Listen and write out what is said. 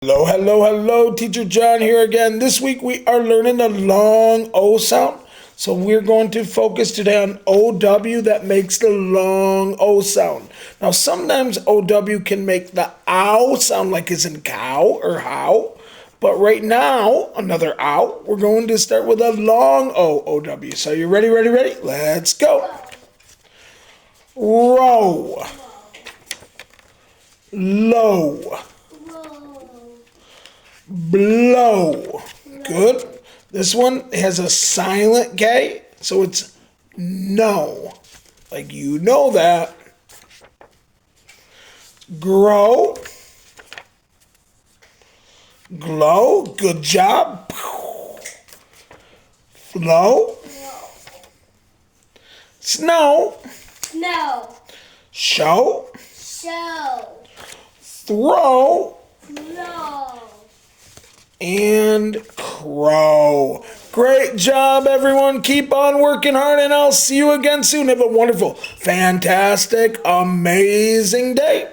Hello, hello, hello. Teacher John here again. This week we are learning the long O sound. So we're going to focus today on OW that makes the long O sound. Now sometimes OW can make the ow sound like it's in cow or how. But right now, another ow, we're going to start with a long O, OW. So you ready, ready, ready? Let's go. Row. Low. Blow. Good. This one has a silent K, so it's no. Like you know that. Grow. Glow. Good job. Flow. Snow. No. Show. Show. Throw. No. And crow. Great job, everyone. Keep on working hard, and I'll see you again soon. Have a wonderful, fantastic, amazing day.